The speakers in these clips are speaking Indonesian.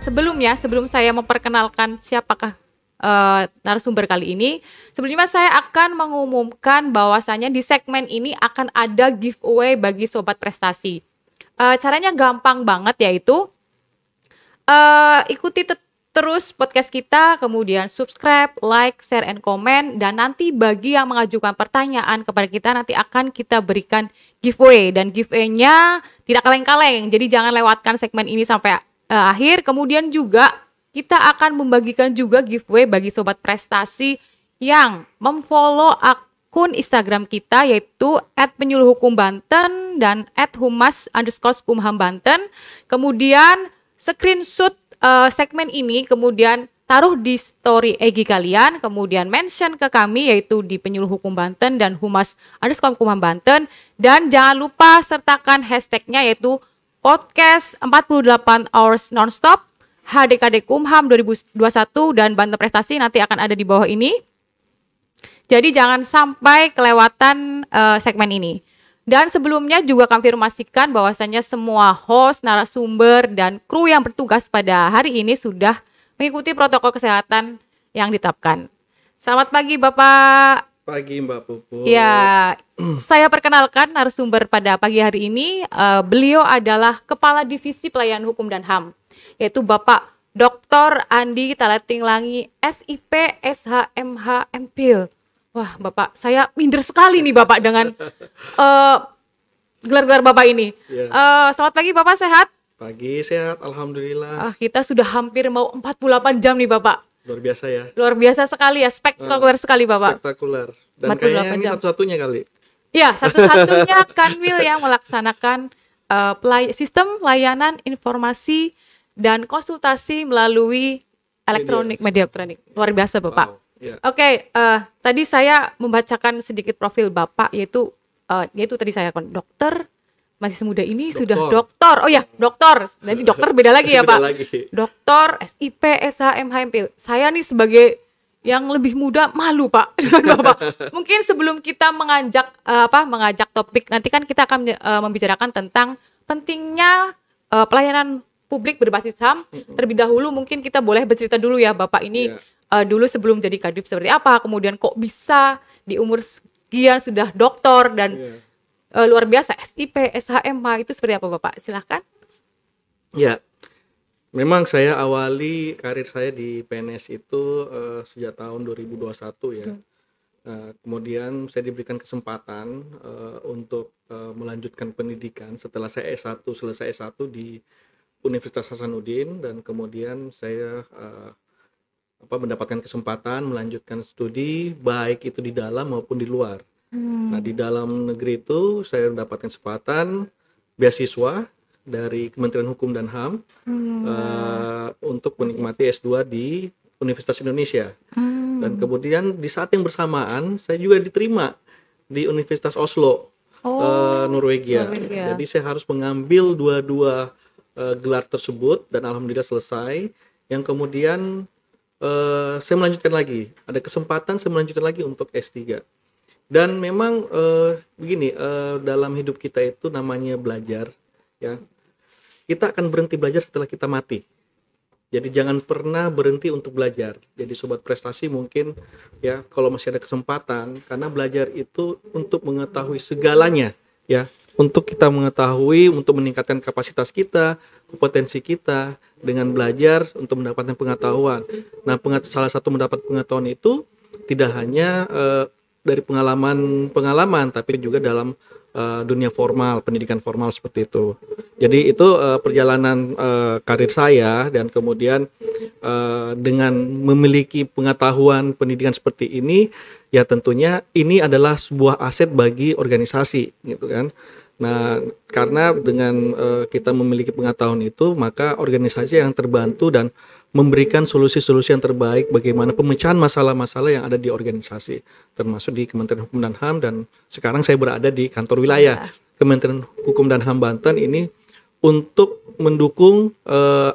sebelum saya memperkenalkan siapakah narasumber kali ini, sebelumnya saya akan mengumumkan bahwasannya di segmen ini akan ada giveaway bagi Sobat Prestasi. Caranya gampang banget, yaitu ikuti terus podcast kita, kemudian subscribe, like, share, and comment, dan nanti bagi yang mengajukan pertanyaan kepada kita nanti akan kita berikan giveaway, dan giveaway-nya tidak kaleng-kaleng, jadi jangan lewatkan segmen ini sampai akhir. Kemudian juga kita akan membagikan juga giveaway bagi Sobat Prestasi yang memfollow akun Instagram kita, yaitu @penyuluhhukumbanten dan @humas_kumhambanten. Kemudian screenshot segmen ini, kemudian taruh di story IG kalian, kemudian mention ke kami yaitu di Penyuluh Hukum Banten dan Humas_Kumhambanten, dan jangan lupa sertakan hashtagnya yaitu podcast 48 hours nonstop HDKD Kumham 2021 dan Banten Prestasi nanti akan ada di bawah ini. Jadi jangan sampai kelewatan segmen ini. Dan sebelumnya juga kami informasikan bahwasannya semua host, narasumber, dan kru yang bertugas pada hari ini sudah mengikuti protokol kesehatan yang ditetapkan. Selamat pagi Bapak. Pagi Mbak Puput. Ya, saya perkenalkan narasumber pada pagi hari ini. Beliau adalah Kepala Divisi Pelayanan Hukum dan HAM, yaitu Bapak Dr. Andi Talatinglangi, SIP, SHMH, MPhil. Wah, Bapak, saya minder sekali nih Bapak dengan gelar-gelar Bapak ini. Selamat pagi Bapak, sehat? Pagi, sehat, alhamdulillah. Kita sudah hampir mau 48 jam nih Bapak. Luar biasa ya. Luar biasa sekali ya, spektakuler sekali Bapak. Spektakuler. Dan kayaknya ini satu-satunya kali. Ya, satu-satunya Kanwil yang melaksanakan sistem layanan informasi dan konsultasi melalui media elektronik. Luar biasa Bapak. Wow, yeah. Oke, tadi saya membacakan sedikit profil Bapak, yaitu tadi saya dokter, masih semuda ini sudah doktor. Oh ya, doktor. Nanti dokter beda lagi ya Pak. Doktor, SIP, SHMH, MPhil. Saya nih sebagai yang lebih muda malu Pak dengan Bapak. Mungkin sebelum kita mengajak topik, nanti kan kita akan membicarakan tentang pentingnya pelayanan publik berbasis HAM. Terlebih dahulu mungkin kita boleh bercerita dulu ya Bapak ini dulu sebelum jadi kadif seperti apa, kemudian kok bisa di umur sekian sudah doktor dan luar biasa SIP, SHMH, itu seperti apa Bapak? Silahkan. Ya, memang saya awali karir saya di PNS itu sejak tahun 2021 ya. Kemudian saya diberikan kesempatan untuk melanjutkan pendidikan setelah saya selesai S1 di Universitas Hasanuddin, dan kemudian saya mendapatkan kesempatan melanjutkan studi baik itu di dalam maupun di luar. Nah, di dalam negeri itu saya mendapatkan kesempatan beasiswa dari Kementerian Hukum dan HAM untuk menikmati S2 di Universitas Indonesia. Dan kemudian di saat yang bersamaan saya juga diterima di Universitas Oslo, Norwegia. Jadi saya harus mengambil dua gelar tersebut dan alhamdulillah selesai. Yang kemudian saya melanjutkan lagi, ada kesempatan saya melanjutkan lagi untuk S3. Dan memang dalam hidup kita itu namanya belajar ya. Kita akan berhenti belajar setelah kita mati. Jadi jangan pernah berhenti untuk belajar. Jadi Sobat Prestasi mungkin ya, kalau masih ada kesempatan, karena belajar itu untuk mengetahui segalanya ya, untuk kita mengetahui, untuk meningkatkan kapasitas kita, kompetensi kita dengan belajar untuk mendapatkan pengetahuan. Nah, salah satu mendapat pengetahuan itu tidak hanya dari pengalaman, tapi juga dalam dunia formal, pendidikan formal seperti itu. Jadi itu perjalanan karir saya, dan kemudian dengan memiliki pengetahuan pendidikan seperti ini, ya tentunya ini adalah sebuah aset bagi organisasi, gitu kan. Nah, karena dengan kita memiliki pengetahuan itu, maka organisasi yang terbantu dan memberikan solusi-solusi yang terbaik bagaimana pemecahan masalah-masalah yang ada di organisasi, termasuk di Kementerian Hukum dan HAM, dan sekarang saya berada di kantor wilayah Kementerian Hukum dan HAM Banten ini untuk mendukung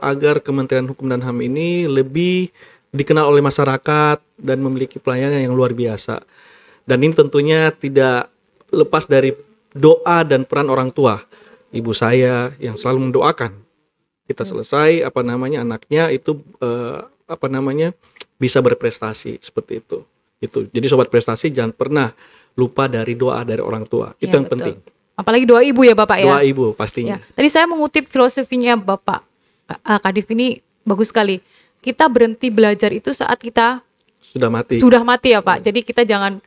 agar Kementerian Hukum dan HAM ini lebih dikenal oleh masyarakat dan memiliki pelayanan yang luar biasa. Dan ini tentunya tidak lepas dari doa dan peran orang tua, ibu saya yang selalu mendoakan kita selesai, anaknya itu bisa berprestasi seperti itu. Jadi sobat prestasi jangan pernah lupa dari doa dari orang tua. Itu yang betul. penting. Apalagi doa ibu ya Bapak ya. Doa ibu pastinya. Tadi saya mengutip filosofinya Bapak Kadif ini bagus sekali. Kita berhenti belajar itu saat kita sudah mati ya Pak. Jadi kita jangan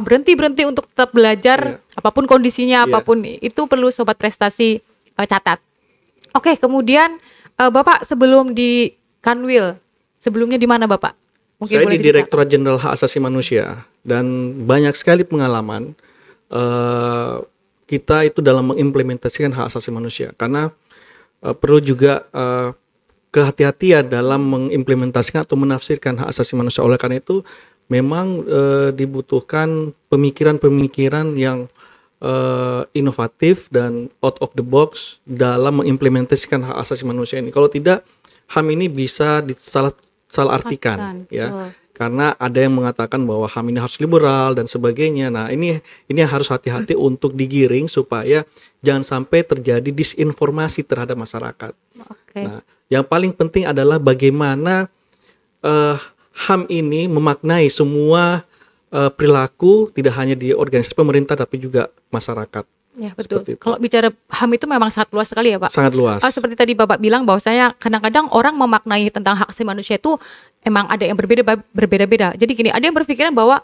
berhenti untuk tetap belajar apapun kondisinya, apapun itu perlu sobat prestasi catat. Oke, kemudian Bapak sebelum di Kanwil, sebelumnya di mana Bapak? Mungkin saya di Direktorat Jenderal Hak Asasi Manusia dan banyak sekali pengalaman kita itu dalam mengimplementasikan hak asasi manusia, karena perlu juga kehati-hatian dalam mengimplementasikan atau menafsirkan hak asasi manusia. Oleh karena itu memang dibutuhkan pemikiran-pemikiran yang inovatif dan out of the box dalam mengimplementasikan hak asasi manusia ini. Kalau tidak, HAM ini bisa salah artikan ya. Karena ada yang mengatakan bahwa HAM ini harus liberal dan sebagainya. Nah, ini yang harus hati-hati untuk digiring supaya jangan sampai terjadi disinformasi terhadap masyarakat. Nah, yang paling penting adalah bagaimana HAM ini memaknai semua perilaku, tidak hanya di organisasi pemerintah tapi juga masyarakat. Ya, betul. Kalau bicara HAM itu memang sangat luas sekali ya Pak. Sangat luas. Seperti tadi Bapak bilang bahwasanya kadang-kadang orang memaknai tentang hak asasi manusia itu emang ada yang berbeda-beda. Jadi gini, ada yang berpikiran bahwa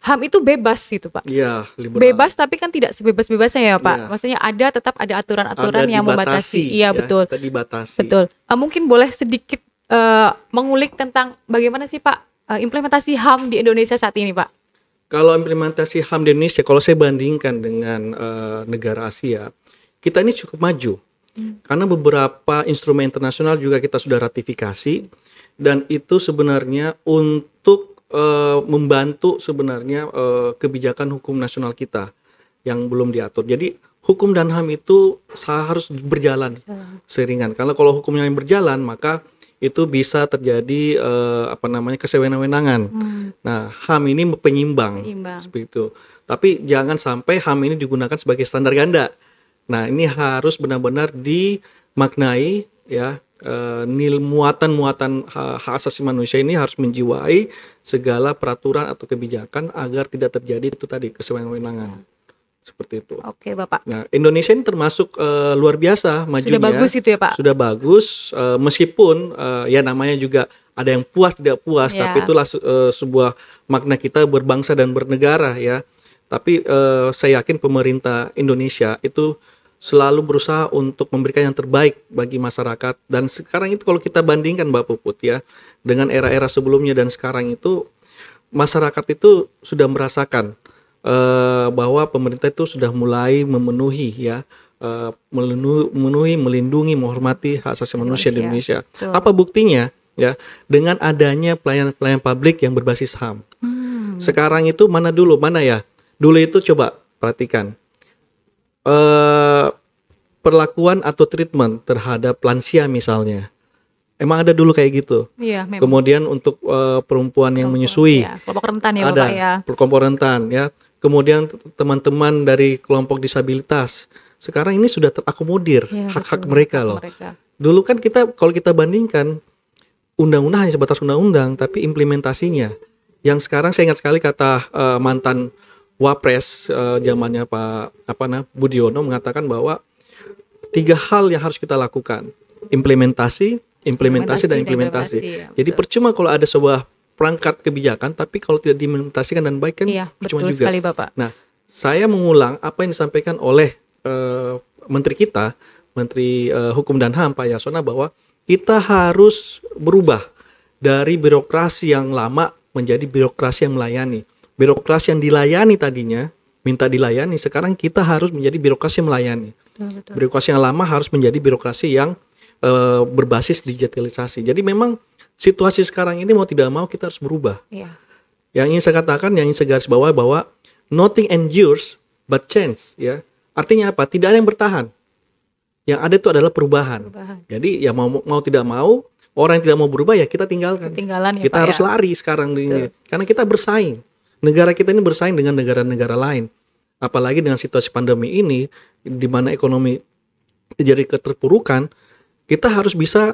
HAM itu bebas gitu Pak. Iya, liberal. Bebas tapi kan tidak sebebas-bebasnya ya Pak. Maksudnya tetap ada aturan-aturan yang membatasi. Iya, betul. Dibatasi. Betul. Mungkin boleh sedikit mengulik tentang bagaimana sih Pak implementasi HAM di Indonesia saat ini Pak? Kalau implementasi HAM di Indonesia, kalau saya bandingkan dengan negara Asia, kita ini cukup maju. Karena beberapa instrumen internasional juga kita sudah ratifikasi, dan itu sebenarnya untuk membantu sebenarnya kebijakan hukum nasional kita yang belum diatur. Jadi hukum dan HAM itu harus berjalan seiringan. Karena kalau hukumnya yang berjalan, maka itu bisa terjadi kesewenang-wenangan. Nah, HAM ini penyimbang seperti itu. Tapi jangan sampai HAM ini digunakan sebagai standar ganda. Nah, ini harus benar-benar dimaknai ya, muatan-muatan hak asasi manusia ini harus menjiwai segala peraturan atau kebijakan agar tidak terjadi itu tadi kesewenang-wenangan. Seperti itu. Oke, Bapak. Nah, Indonesia ini termasuk luar biasa majunya. Sudah bagus itu ya, Pak? Sudah bagus, meskipun ya namanya juga ada yang puas tidak puas, tapi itulah sebuah makna kita berbangsa dan bernegara ya. Tapi saya yakin pemerintah Indonesia itu selalu berusaha untuk memberikan yang terbaik bagi masyarakat. Dan sekarang itu kalau kita bandingkan Mbak Puput ya, dengan era-era sebelumnya dan sekarang itu, masyarakat itu sudah merasakan bahwa pemerintah itu sudah mulai memenuhi ya, melindungi, menghormati hak asasi manusia di Indonesia. Betul. Apa buktinya ya? Dengan adanya pelayanan publik yang berbasis HAM. Sekarang itu mana ya? Dulu itu coba perhatikan perlakuan atau treatment terhadap lansia misalnya. Emang ada dulu kayak gitu. Iya, memang. Kemudian untuk perempuan yang menyusui, ya, kelompok rentan ya, ada Bapak ya. Kelompok rentan ya. Kemudian teman-teman dari kelompok disabilitas. Sekarang ini sudah terakomodir hak-hak mereka loh. Dulu kan kalau kita bandingkan undang-undang hanya sebatas undang-undang, tapi implementasinya. Yang sekarang saya ingat sekali kata mantan Wapres zamannya Pak Budiono mengatakan bahwa 3 hal yang harus kita lakukan. Implementasi dan implementasi. Ya, jadi percuma kalau ada sebuah perangkat kebijakan, tapi kalau tidak diimplementasikan dan baik kan percuma betul juga. Sekali, Bapak. Nah, saya mengulang apa yang disampaikan oleh Menteri kita, Menteri Hukum dan HAM Pak Yasona, bahwa kita harus berubah dari birokrasi yang lama menjadi birokrasi yang melayani. Birokrasi yang dilayani tadinya, minta dilayani, sekarang kita harus menjadi birokrasi yang melayani. Betul. Birokrasi yang lama harus menjadi birokrasi yang berbasis digitalisasi. Jadi memang situasi sekarang ini mau tidak mau kita harus berubah. Iya. Yang ingin saya katakan, yang ingin saya garis bawahi bahwa nothing endures but change ya. Artinya apa? Tidak ada yang bertahan. Yang ada itu adalah perubahan. Jadi ya mau tidak mau, orang yang tidak mau berubah ya kita tinggalkan. Kita harus lari sekarang ini. Karena kita bersaing. Negara kita ini bersaing dengan negara-negara lain. Apalagi dengan situasi pandemi ini di mana ekonomi terjadi keterpurukan. kita harus bisa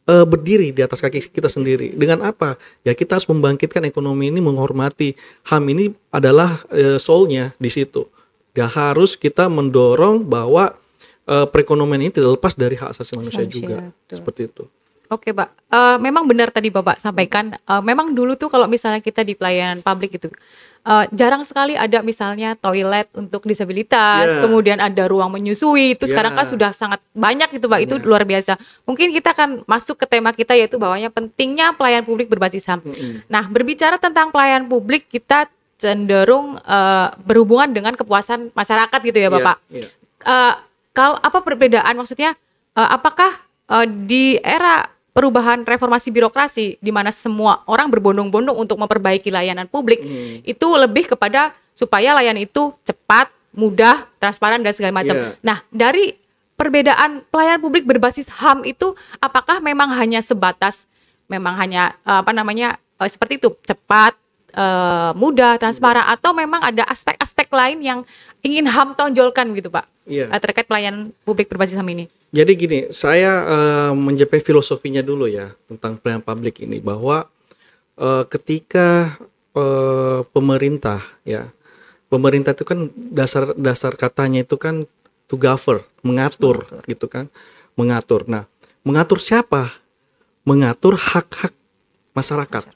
berdiri di atas kaki kita sendiri. Dengan apa? Ya kita harus membangkitkan ekonomi ini, menghormati HAM ini adalah soul-nya di situ. Ya harus kita mendorong bahwa perekonomian ini tidak lepas dari hak asasi manusia juga. Betul. Seperti itu. Oke, Pak. Memang benar tadi Bapak sampaikan, memang dulu tuh kalau misalnya kita di pelayanan publik itu jarang sekali ada misalnya toilet untuk disabilitas, kemudian ada ruang menyusui. Itu sekarang kan sudah sangat banyak itu, Pak. Itu luar biasa. Mungkin kita akan masuk ke tema kita, yaitu bahwanya pentingnya pelayanan publik berbasis HAM. Nah, berbicara tentang pelayanan publik, kita cenderung berhubungan dengan kepuasan masyarakat gitu ya, Bapak. Kalau apa perbedaan, maksudnya apakah di era perubahan reformasi birokrasi di mana semua orang berbondong-bondong untuk memperbaiki layanan publik, itu lebih kepada supaya layanan itu cepat, mudah, transparan dan segala macam. Nah, dari perbedaan pelayanan publik berbasis HAM itu, apakah memang hanya sebatas seperti itu, cepat, mudah, transparan, atau memang ada aspek-aspek lain yang ingin HAM tonjolkan gitu, Pak, terkait pelayanan publik berbasis HAM ini? Jadi gini, saya mencapai filosofinya dulu ya tentang pelayanan publik ini, bahwa ketika pemerintah itu kan dasar katanya itu kan to govern, mengatur gitu kan, mengatur. Nah, mengatur siapa? Mengatur hak-hak masyarakat,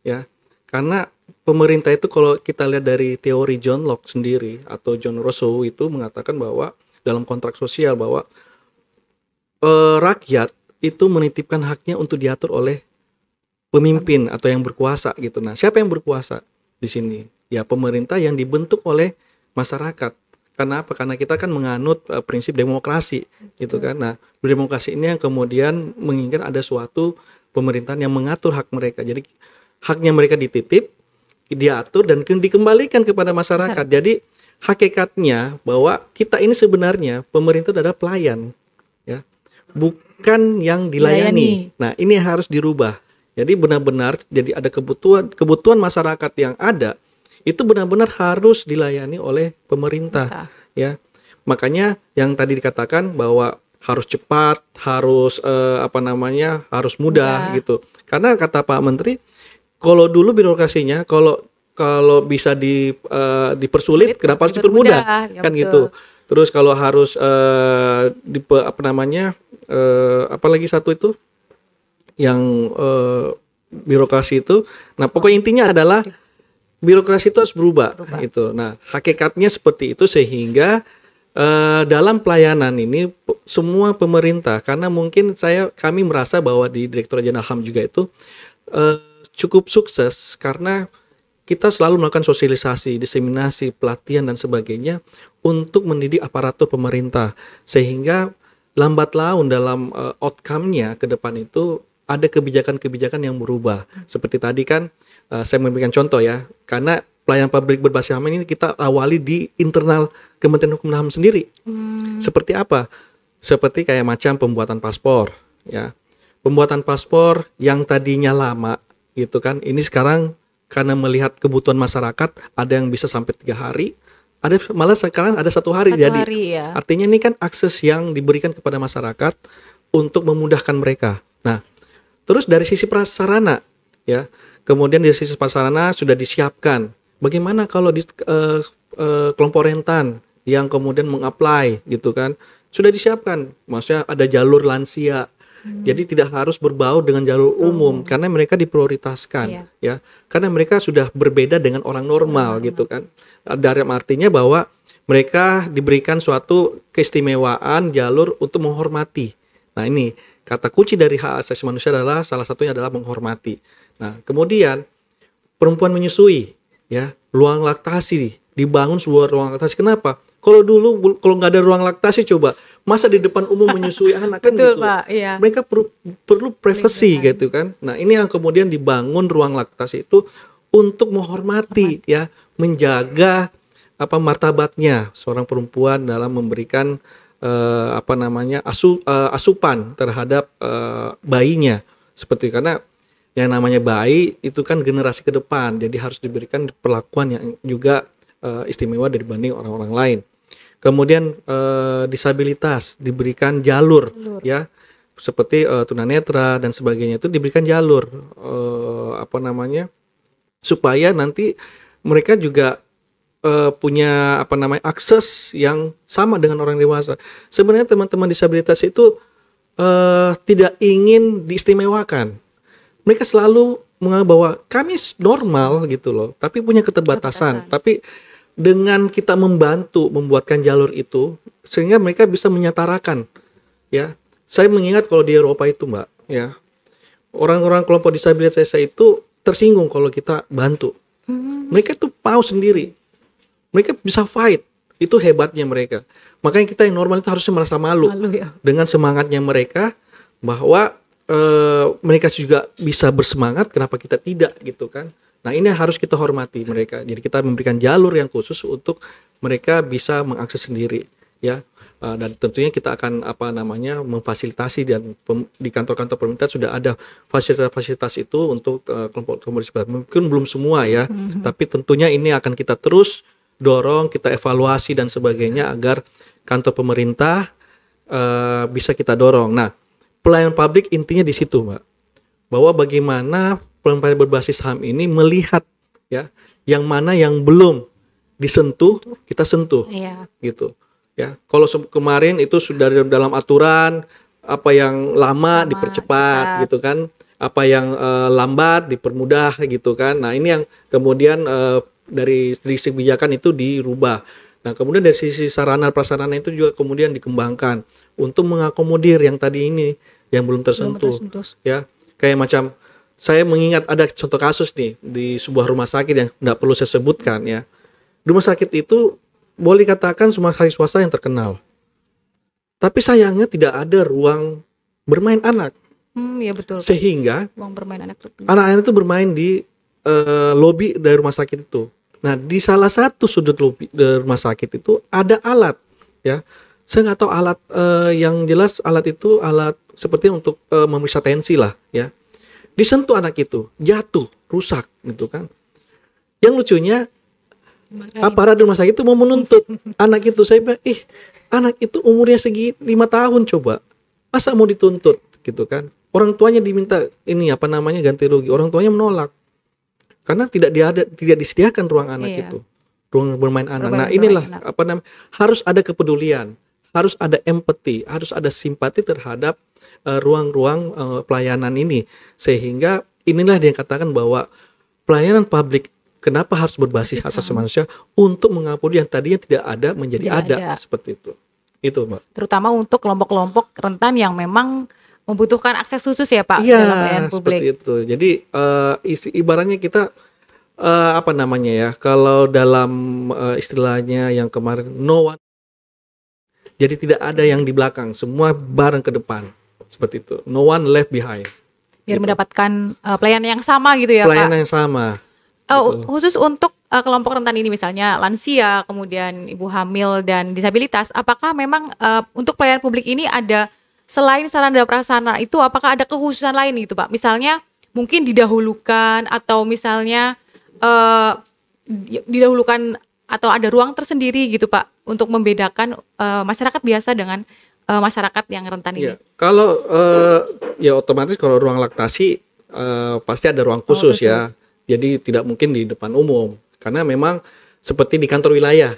ya. Karena pemerintah itu kalau kita lihat dari teori John Locke sendiri atau John Rousseau itu mengatakan bahwa dalam kontrak sosial bahwa rakyat itu menitipkan haknya untuk diatur oleh pemimpin atau yang berkuasa gitu. Nah, siapa yang berkuasa di sini? Ya pemerintah yang dibentuk oleh masyarakat. Karena apa? Karena kita kan menganut prinsip demokrasi gitu kan. Nah, demokrasi ini yang kemudian menginginkan ada suatu pemerintahan yang mengatur hak mereka. Jadi haknya mereka dititip, diatur dan dikembalikan kepada masyarakat. Jadi hakikatnya bahwa kita ini sebenarnya pemerintah adalah pelayan, ya, bukan yang dilayani. Nah, ini harus dirubah. Jadi benar-benar jadi ada kebutuhan masyarakat yang ada itu benar-benar harus dilayani oleh pemerintah, ya. Makanya yang tadi dikatakan bahwa harus cepat, harus harus mudah gitu. Karena kata Pak Menteri, kalau dulu birokrasinya kalau bisa dipersulit, kenapa harus dipermudah? Kan betul. Gitu. Terus kalau harus apalagi satu itu yang birokrasi itu. Nah, pokoknya intinya adalah birokrasi itu harus berubah. Gitu. Nah, hakikatnya seperti itu sehingga dalam pelayanan ini semua pemerintah, karena mungkin kami merasa bahwa di Direktorat Jenderal HAM juga itu cukup sukses karena kita selalu melakukan sosialisasi, diseminasi, pelatihan dan sebagainya untuk mendidik aparatur pemerintah sehingga lambat laun dalam outcome-nya ke depan itu ada kebijakan-kebijakan yang berubah. Seperti tadi kan saya memberikan contoh ya, karena pelayanan publik berbasis HAM ini kita awali di internal Kementerian Hukum dan HAM sendiri. Seperti apa? Seperti kayak macam pembuatan paspor, ya. Pembuatan paspor yang tadinya lama gitu kan, ini sekarang karena melihat kebutuhan masyarakat ada yang bisa sampai 3 hari, ada malah sekarang ada 1 hari. Artinya ini kan akses yang diberikan kepada masyarakat untuk memudahkan mereka. Nah, terus dari sisi prasarana, ya, kemudian dari sisi prasarana sudah disiapkan. Bagaimana kalau di kelompok rentan yang kemudian mengapply gitu kan, sudah disiapkan. Maksudnya ada jalur lansia. Jadi tidak harus berbau dengan jalur umum karena mereka diprioritaskan, ya. Karena mereka sudah berbeda dengan orang normal gitu kan. Dari artinya bahwa mereka diberikan suatu keistimewaan jalur untuk menghormati. Nah, ini kata kunci dari hak asasi manusia adalah salah satunya adalah menghormati. Nah, kemudian perempuan menyusui, ya, ruang laktasi, dibangun sebuah ruang laktasi. Kenapa? Kalau dulu kalau nggak ada ruang laktasi, coba masa di depan umum menyusui anak kan gitu. Pak, iya. Mereka perlu privasi gitu kan. Nah, ini yang kemudian dibangun ruang laktasi itu untuk menghormati, ya, menjaga martabatnya seorang perempuan dalam memberikan asupan terhadap bayinya. Seperti karena yang namanya bayi itu kan generasi ke depan, jadi harus diberikan perlakuan yang juga istimewa dibanding orang-orang lain. Kemudian disabilitas diberikan jalur, ya. seperti tunanetra dan sebagainya itu diberikan jalur supaya nanti mereka juga punya akses yang sama dengan orang dewasa. Sebenarnya teman-teman disabilitas itu tidak ingin diistimewakan. Mereka selalu menganggap bahwa kami normal gitu loh, tapi punya keterbatasan. Tapi dengan kita membantu membuatkan jalur itu, sehingga mereka bisa menyetarakan. Ya, saya mengingat kalau di Eropa itu, Mbak, ya, orang-orang kelompok disabilitas itu tersinggung kalau kita bantu. Mereka tuh mau sendiri. Mereka bisa fight. Itu hebatnya mereka. Makanya kita yang normal itu harusnya merasa malu ya. Dengan semangatnya mereka, bahwa mereka juga bisa bersemangat, kenapa kita tidak gitu kan. Nah, ini harus kita hormati mereka. Jadi kita memberikan jalur yang khusus untuk mereka bisa mengakses sendiri, ya. Dan tentunya kita akan memfasilitasi, dan di kantor-kantor pemerintah sudah ada fasilitas-fasilitas itu untuk kelompok disabilitas. Mungkin belum semua ya, tapi tentunya ini akan kita terus dorong, kita evaluasi dan sebagainya agar kantor pemerintah bisa kita dorong. Nah, pelayanan publik intinya di situ, Mbak, bahwa bagaimana pelayanan berbasis HAM ini melihat ya yang mana yang belum disentuh kita sentuh, gitu. Ya, kalau kemarin itu sudah dalam aturan, apa yang lama dipercepat gitu kan, apa yang lambat dipermudah gitu kan. Nah, ini yang kemudian dari sisi kebijakan itu dirubah. Nah, kemudian dari sisi sarana prasarana itu juga kemudian dikembangkan untuk mengakomodir yang tadi ini yang belum tersentuh. Ya, kayak macam saya mengingat ada contoh kasus nih di sebuah rumah sakit yang tidak perlu saya sebutkan ya. Rumah sakit itu boleh dikatakan rumah sakit swasta yang terkenal. Tapi sayangnya tidak ada ruang bermain anak. Ya betul. Sehingga ruang bermain anak-anak itu bermain di lobi dari rumah sakit itu. Nah, di salah satu sudut lobi dari rumah sakit itu ada alat, ya. Saya nggak tahu alat, yang jelas alat itu alat seperti untuk memeriksa tensi lah, ya. Disentuh anak itu, jatuh, rusak, gitu kan. Yang lucunya aparat rumah sakit itu mau menuntut anak itu. Saya bilang, anak itu umurnya 5 tahun coba, masa mau dituntut, gitu kan. Orang tuanya diminta ganti rugi, orang tuanya menolak. Karena tidak disediakan ruang anak itu, ruang bermain anak. Nah, inilah harus ada kepedulian, harus ada empati, harus ada simpati terhadap ruang-ruang pelayanan ini, sehingga inilah yang katakan bahwa pelayanan publik kenapa harus berbasis hak asasi manusia untuk mengakomodir yang tadinya tidak ada menjadi ada. Seperti itu, Mbak. Terutama untuk kelompok-kelompok rentan yang memang membutuhkan akses khusus ya Pak, dalam pelayanan publik. Seperti itu. Jadi ibaratnya kita kalau dalam istilahnya yang kemarin no one, jadi tidak ada yang di belakang, semua bareng ke depan, seperti itu. No one left behind. Biar gitu. Mendapatkan pelayanan yang sama gitu ya Pak. Pelayanan yang sama. Khusus untuk kelompok rentan ini misalnya lansia, kemudian ibu hamil dan disabilitas, apakah memang untuk pelayanan publik ini ada selain sarana prasarana itu, apakah ada kekhususan lain gitu Pak? Misalnya mungkin didahulukan atau misalnya didahulukan atau ada ruang tersendiri gitu Pak untuk membedakan masyarakat biasa dengan masyarakat yang rentan ini. Kalau otomatis kalau ruang laktasi pasti ada ruang khusus ya. Jadi tidak mungkin di depan umum karena memang seperti di kantor wilayah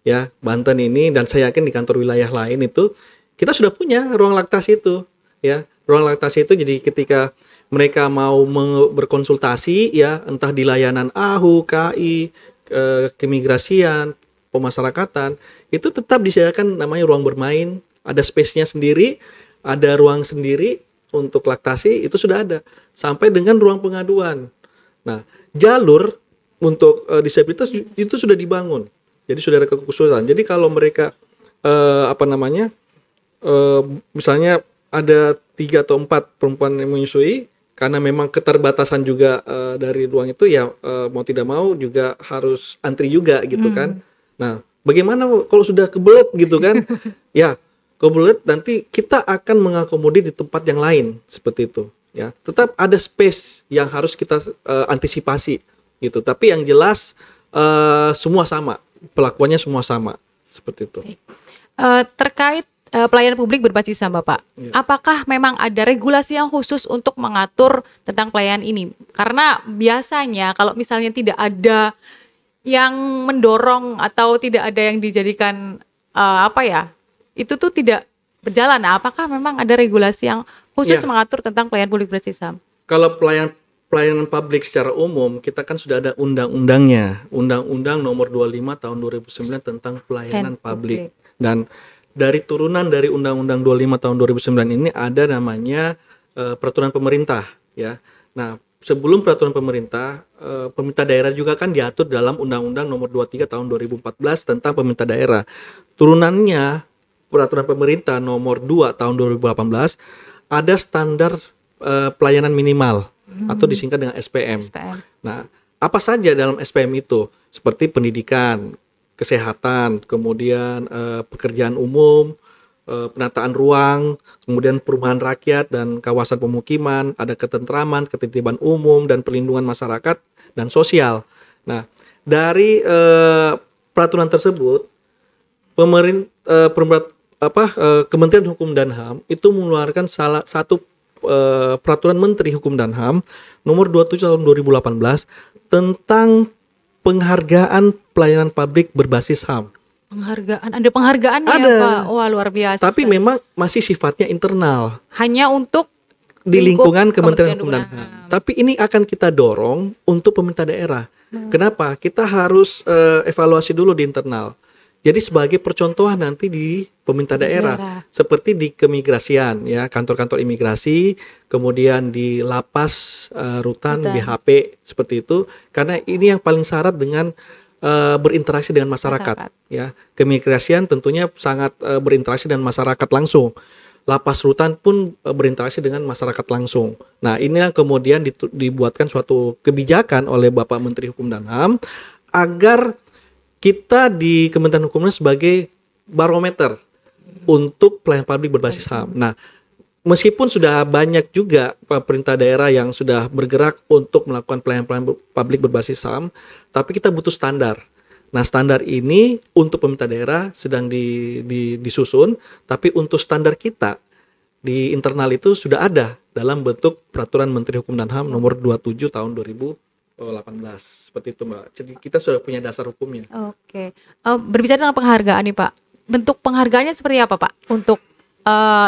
ya Banten ini, dan saya yakin di kantor wilayah lain itu kita sudah punya ruang laktasi itu, ya. Ruang laktasi itu jadi ketika mereka mau berkonsultasi, ya, entah di layanan AHU, KI, keimigrasian, pemasyarakatan, itu tetap disediakan namanya ruang bermain, ada space-nya sendiri, ada ruang sendiri untuk laktasi, itu sudah ada. Sampai dengan ruang pengaduan. Nah, jalur untuk disabilitas itu sudah dibangun. Jadi sudah ada kekhususan. Jadi kalau mereka misalnya ada 3 atau 4 perempuan yang menyusui, karena memang keterbatasan juga dari ruang itu ya, mau tidak mau juga harus antri juga gitu kan. Nah, bagaimana kalau sudah kebelet gitu kan? Ya, kebelet nanti kita akan mengakomodir di tempat yang lain seperti itu. Ya, tetap ada space yang harus kita antisipasi gitu. Tapi yang jelas semua sama, pelakuannya semua sama seperti itu. Terkait pelayanan publik berbasis HAM, Bapak. Ya. Apakah memang ada regulasi yang khusus untuk mengatur tentang pelayanan ini? Karena biasanya kalau misalnya tidak ada yang mendorong atau tidak ada yang dijadikan itu tuh tidak berjalan. Nah, apakah memang ada regulasi yang khusus mengatur tentang pelayanan publik berbasis HAM? Kalau pelayanan publik secara umum, kita kan sudah ada undang-undangnya. Undang-Undang nomor 25 tahun 2009 tentang pelayanan publik. Dan dari turunan dari Undang-Undang 25 tahun 2009 ini ada namanya peraturan pemerintah, ya. Nah, sebelum peraturan pemerintah daerah juga kan diatur dalam Undang-Undang nomor 23 tahun 2014 tentang pemerintah daerah. Turunannya peraturan pemerintah nomor 2 tahun 2018 ada standar pelayanan minimal atau disingkat dengan SPM. Nah, apa saja dalam SPM itu? Seperti pendidikan, kesehatan, kemudian pekerjaan umum, penataan ruang, kemudian perumahan rakyat dan kawasan pemukiman, ada ketentraman, ketertiban umum dan perlindungan masyarakat dan sosial. Nah, dari peraturan tersebut, Kementerian Hukum dan HAM itu mengeluarkan salah satu peraturan Menteri Hukum dan HAM nomor 27 tahun 2018 tentang penghargaan pelayanan publik berbasis HAM. Ada penghargaannya ada. Ya, Pak. Wah, luar biasa. Tapi memang masih sifatnya internal. Hanya untuk di lingkungan Kementerian Hukum dan HAM. Tapi ini akan kita dorong untuk pemerintah daerah. Kenapa? Kita harus evaluasi dulu di internal. Jadi sebagai percontohan nanti di pemerintah daerah, seperti di keimigrasian, ya, kantor-kantor imigrasi, kemudian di lapas, rutan, BHP, seperti itu. Karena ini yang paling syarat dengan berinteraksi dengan masyarakat. Ya, keimigrasian tentunya sangat berinteraksi dengan masyarakat langsung. Lapas rutan pun berinteraksi dengan masyarakat langsung. Nah, inilah kemudian dibuatkan suatu kebijakan oleh Bapak Menteri Hukum dan HAM agar kita di Kementerian Hukumnya sebagai barometer untuk pelayanan publik berbasis HAM. Nah, meskipun sudah banyak juga pemerintah daerah yang sudah bergerak untuk melakukan pelayanan publik berbasis HAM, tapi kita butuh standar. Nah, standar ini untuk pemerintah daerah sedang disusun, tapi untuk standar kita di internal itu sudah ada dalam bentuk Peraturan Menteri Hukum dan HAM nomor 27 tahun 2018. Seperti itu, Mbak. Jadi kita sudah punya dasar hukumnya. Oke. Berbicara tentang penghargaan nih, Pak. Bentuk penghargaannya seperti apa, Pak? Untuk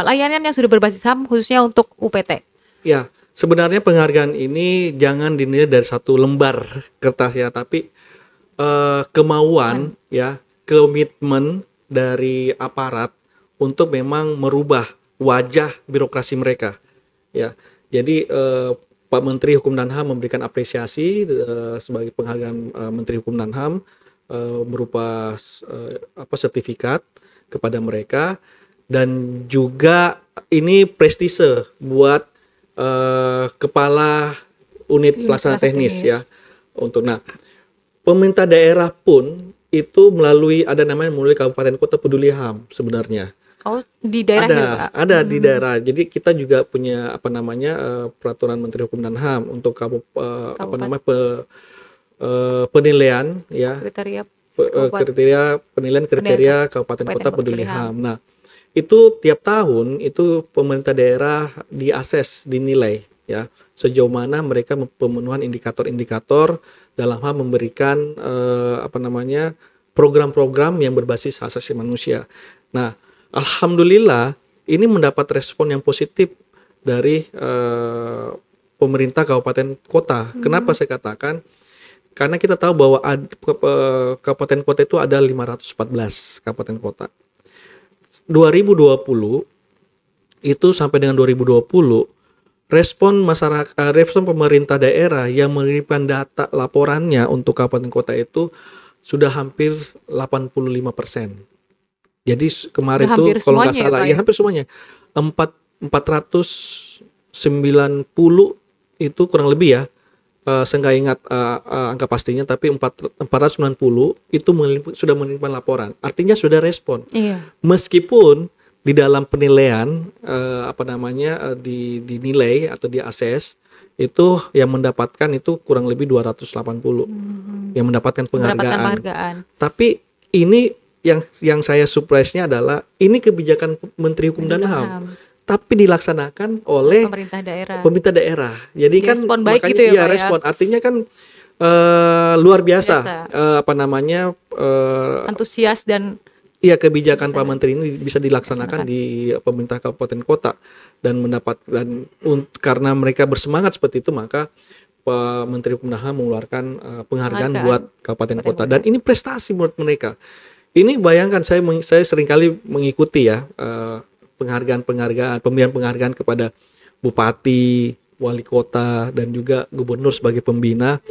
layanan yang sudah berbasis HAM khususnya untuk UPT. Ya, sebenarnya penghargaan ini jangan dinilai dari satu lembar kertas ya, tapi kemauan ya, komitmen dari aparat untuk memang merubah wajah birokrasi mereka. Ya. Jadi Pak Menteri Hukum dan HAM memberikan apresiasi sebagai penghargaan Menteri Hukum dan HAM berupa sertifikat kepada mereka, dan juga ini prestise buat kepala unit pelaksana teknis ya. Untuk pemerintah daerah pun itu melalui Kabupaten Kota Peduli HAM sebenarnya. Oh, di daerah juga, Pak? Ada di daerah. Jadi kita juga punya peraturan Menteri Hukum dan HAM untuk penilaian ya. Kriteria penilaian kriteria Kabupaten Kota Peduli HAM. Nah, itu tiap tahun itu pemerintah daerah dinilai ya, sejauh mana mereka pemenuhan indikator-indikator dalam hal memberikan program-program yang berbasis hak asasi manusia. Nah, alhamdulillah ini mendapat respon yang positif dari pemerintah kabupaten kota. Kenapa saya katakan? Karena kita tahu bahwa kabupaten kota itu ada 514 kabupaten kota. 2020 itu sampai dengan 2020 respon pemerintah daerah yang mengirimkan data laporannya untuk kabupaten kota itu sudah hampir 85%. Jadi kemarin itu kalau nggak salah ya hampir semuanya 490 itu kurang lebih ya, saya nggak ingat angka pastinya, tapi 490 itu sudah menerima laporan, artinya sudah respon. Meskipun di dalam penilaian dinilai atau diakses itu yang mendapatkan itu kurang lebih 280 yang mendapatkan penghargaan. Tapi ini yang saya surprise-nya adalah ini kebijakan Menteri Hukum dan HAM, tapi dilaksanakan oleh pemerintah daerah. Jadi kan respon baik makanya gitu ya, Pak, respon artinya kan luar biasa. Antusias dan kebijakan Pak Menteri ini bisa dilaksanakan di pemerintah kabupaten kota dan karena mereka bersemangat seperti itu, maka Pak Menteri Hukum dan HAM mengeluarkan penghargaan buat kabupaten kota, dan ini prestasi buat mereka. Ini bayangkan, saya seringkali mengikuti ya pemilihan penghargaan kepada bupati, wali kota, dan juga gubernur sebagai pembina.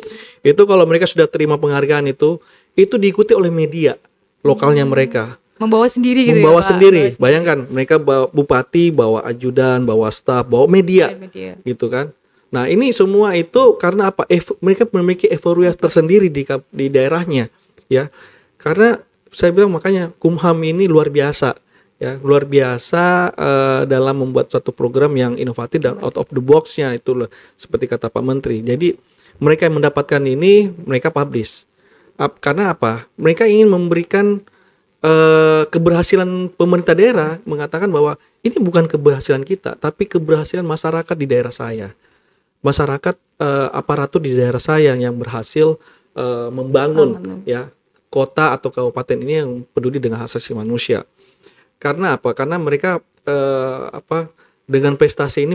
Itu kalau mereka sudah terima penghargaan itu diikuti oleh media lokalnya mereka. Membawa sendiri gitu membawa sendiri. Bayangkan mereka bawa bupati, bawa ajudan, bawa staf, bawa media. Gitu kan. Nah, ini semua itu karena apa? Mereka memiliki euforia tersendiri di daerahnya, ya. Karena saya bilang makanya Kumham ini luar biasa, ya, luar biasa dalam membuat suatu program yang inovatif dan out of the box-nya itu seperti kata Pak Menteri. Jadi mereka yang mendapatkan ini mereka publish. Karena apa? Mereka ingin memberikan keberhasilan pemerintah daerah, mengatakan bahwa ini bukan keberhasilan kita, tapi keberhasilan masyarakat di daerah saya. Masyarakat aparatur di daerah saya yang berhasil membangun ya kota atau kabupaten ini yang peduli dengan hak asasi manusia. Karena apa? Karena mereka dengan prestasi ini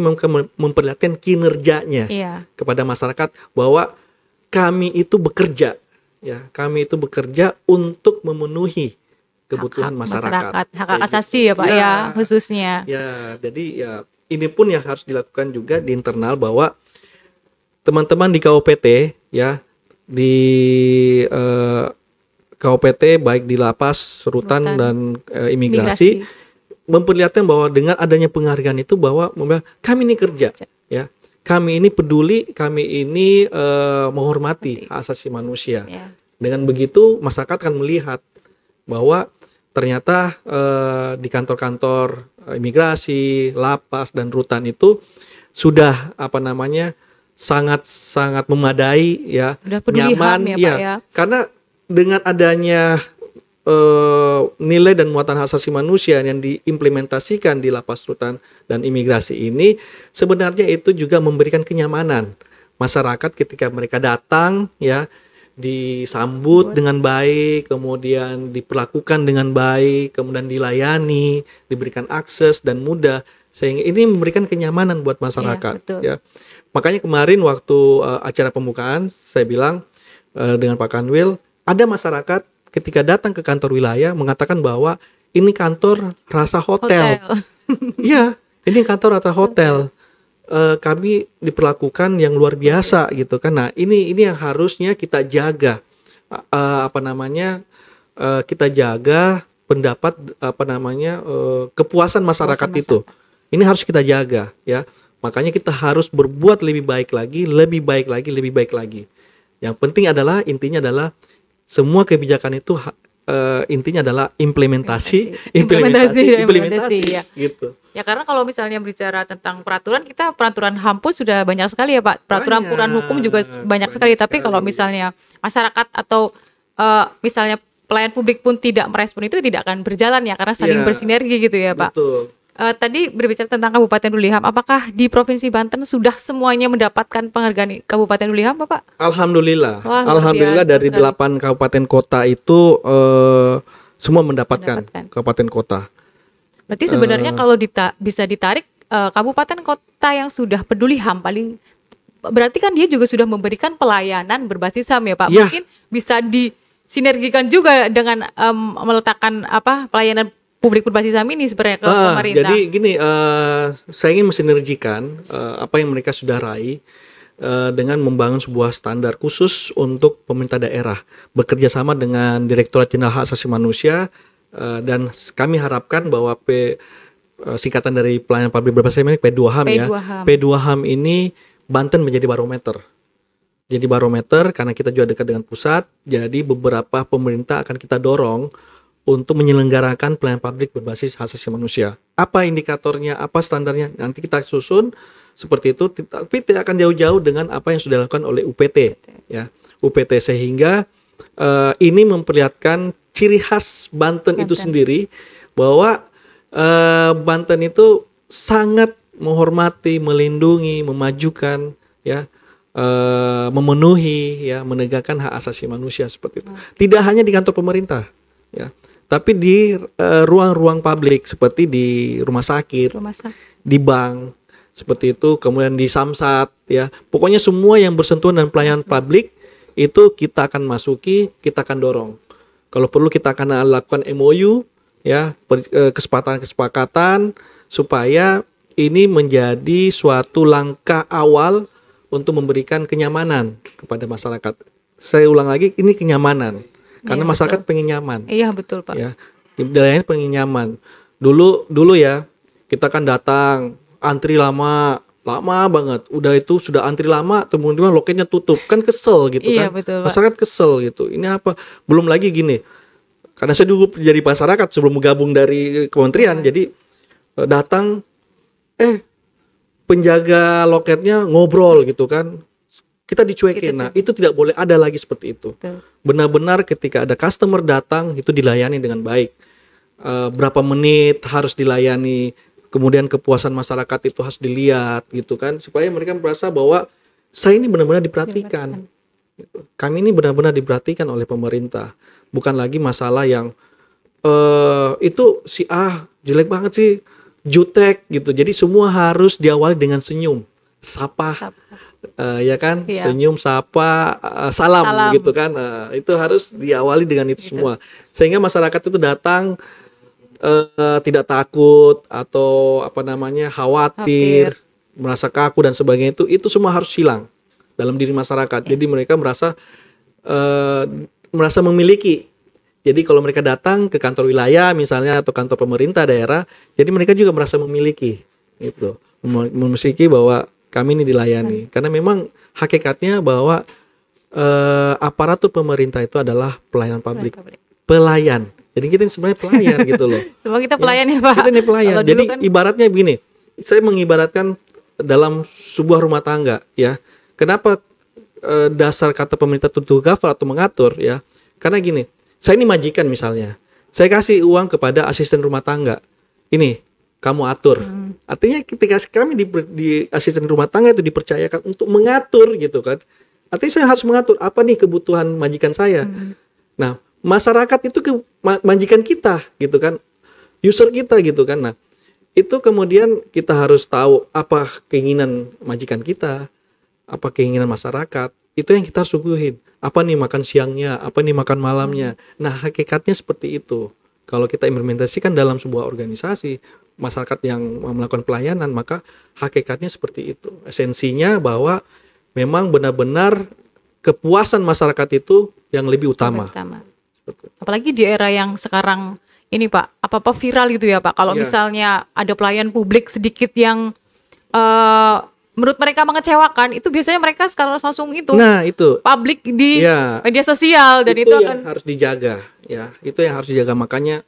memperlihatkan kinerjanya kepada masyarakat bahwa kami itu bekerja, ya, kami itu bekerja untuk memenuhi kebutuhan masyarakat. Hak asasi ya Pak ya khususnya. Ya, jadi ya ini pun yang harus dilakukan juga di internal bahwa teman-teman di KUPT ya di KUPT baik di lapas, rutan dan imigrasi memperlihatkan bahwa dengan adanya penghargaan itu bahwa kami ini kerja ya. Kami ini peduli, kami ini menghormati hak asasi manusia. Dengan begitu masyarakat akan melihat bahwa ternyata di kantor-kantor imigrasi, lapas dan rutan itu sudah sangat memadai ya, nyaman ya. Karena dengan adanya nilai dan muatan hak asasi manusia yang diimplementasikan di lapas, rutan dan imigrasi ini sebenarnya itu juga memberikan kenyamanan masyarakat ketika mereka datang ya, disambut dengan baik, kemudian diperlakukan dengan baik, kemudian dilayani, diberikan akses dan mudah, sehingga ini memberikan kenyamanan buat masyarakat ya. Makanya kemarin waktu acara pembukaan saya bilang dengan Pak Kanwil, ada masyarakat ketika datang ke kantor wilayah mengatakan bahwa ini kantor rasa hotel. Iya, ini kantor rasa hotel. Kami diperlakukan yang luar biasa gitu kan. Nah, ini yang harusnya kita jaga. Kita jaga pendapat kepuasan masyarakat itu. Ini harus kita jaga ya. Makanya kita harus berbuat lebih baik lagi. Yang penting adalah intinya adalah semua kebijakan itu intinya adalah implementasi ya. Gitu. Ya, karena kalau misalnya berbicara tentang peraturan HAM pun sudah banyak sekali ya Pak. Peraturan hukum juga banyak sekali. Tapi kalau misalnya masyarakat atau misalnya pelayan publik pun tidak merespon itu tidak akan berjalan ya, karena saling bersinergi gitu ya Pak. Betul. Tadi berbicara tentang Kabupaten Duli Ham, apakah di Provinsi Banten sudah semuanya mendapatkan penghargaan Kabupaten Duli Ham, Bapak? Alhamdulillah. Alhamdulillah dari 8 kabupaten kota itu semua mendapatkan kabupaten kota. Berarti sebenarnya kalau bisa ditarik kabupaten kota yang sudah peduli HAM paling berarti kan dia juga sudah memberikan pelayanan berbasis HAM ya Pak. Ya. Mungkin bisa disinergikan juga dengan meletakkan pelayanan publik berbasis HAM ini sebenarnya ke pemerintah. Jadi gini, saya ingin mensinergikan apa yang mereka sudah raih dengan membangun sebuah standar khusus untuk pemerintah daerah, bekerja sama dengan Direktorat Jenderal Hak Asasi Manusia, dan kami harapkan bahwa singkatan dari pelayanan publik berbasis HAM ini P2HAM ya. P2HAM ini Banten menjadi barometer. Jadi barometer karena kita juga dekat dengan pusat, jadi beberapa pemerintah akan kita dorong untuk menyelenggarakan pelayanan publik berbasis hak asasi manusia. Apa indikatornya, apa standarnya, nanti kita susun seperti itu, tapi tidak akan jauh-jauh dengan apa yang sudah dilakukan oleh UPT ya. UPT sehingga ini memperlihatkan ciri khas Banten itu Banten. sendiri, bahwa Banten itu sangat menghormati, melindungi, memajukan, ya, memenuhi, ya, menegakkan hak asasi manusia seperti itu. Tidak hanya di kantor pemerintah, ya, tapi di ruang-ruang publik seperti di rumah sakit, Rumah sakit. di bank, seperti itu, kemudian di Samsat, ya, pokoknya semua yang bersentuhan dan pelayanan publik itu kita akan masuki, kita akan dorong. Kalau perlu kita akan lakukan MOU, ya, kesepakatan supaya ini menjadi suatu langkah awal untuk memberikan kenyamanan kepada masyarakat. Saya ulang lagi, ini kenyamanan, karena Iya, masyarakat betul. pengen nyaman, Iya betul Pak. ya, daerahnya pengen nyaman. Dulu ya, kita kan datang antri lama banget, udah itu sudah antri lama, teman-teman loketnya tutup, kan kesel gitu Iya, kan, betul, Pak. masyarakat kesel gitu. Ini apa? Belum lagi gini, karena saya dulu jadi masyarakat sebelum gabung dari kementerian, jadi datang, penjaga loketnya ngobrol gitu kan, kita dicuekin. Nah, itu tidak boleh ada lagi seperti itu. Betul. Benar-benar ketika ada customer datang itu dilayani dengan baik. Berapa menit harus dilayani, kemudian kepuasan masyarakat itu harus dilihat gitu kan, supaya mereka merasa bahwa saya ini benar-benar diperhatikan. Gitu. Kami ini benar-benar diperhatikan oleh pemerintah. Bukan lagi masalah yang itu si A jelek banget sih, jutek gitu. Jadi semua harus diawali dengan senyum, sapa. Ya kan, Iya. senyum, sapa, salam, Salam. gitu kan. Itu harus diawali dengan itu semua, sehingga masyarakat itu datang tidak takut atau apa namanya khawatir, merasa kaku dan sebagainya. Itu semua harus hilang dalam diri masyarakat. Jadi mereka merasa memiliki. Jadi kalau mereka datang ke kantor wilayah misalnya atau kantor pemerintah daerah, jadi mereka juga merasa memiliki itu, memiliki bahwa kami ini dilayani. Karena memang hakikatnya bahwa aparatur pemerintah itu adalah pelayanan publik. Pelayan. Jadi kita ini sebenarnya pelayan gitu loh. Semua kita pelayan ya Pak. Kita ini pelayan. Kalau dulu Jadi kan- ibaratnya begini, saya mengibaratkan dalam sebuah rumah tangga, ya. Kenapa dasar kata pemerintah to govern atau mengatur, ya? Karena gini, saya ini majikan misalnya, saya kasih uang kepada asisten rumah tangga, ini kamu atur. Artinya ketika kami di asisten rumah tangga itu dipercayakan untuk mengatur gitu kan. Artinya saya harus mengatur apa nih kebutuhan majikan saya. Nah, masyarakat itu majikan kita gitu kan, user kita gitu kan. Nah, itu kemudian kita harus tahu apa keinginan majikan kita, apa keinginan masyarakat. Itu yang kita harus suguhin. Apa nih makan siangnya, apa nih makan malamnya. Nah, hakikatnya seperti itu. Kalau kita implementasikan dalam sebuah organisasi, masyarakat yang melakukan pelayanan, maka hakikatnya seperti itu. Esensinya bahwa memang benar-benar kepuasan masyarakat itu yang lebih utama. Apalagi di era yang sekarang ini Pak, apa-apa viral gitu ya Pak. Kalau misalnya ada pelayan publik sedikit yang menurut mereka mengecewakan, itu biasanya mereka sekarang langsung itu. Nah, itu publik di media sosial dan itu yang akan harus dijaga, ya. Itu yang harus dijaga. Makanya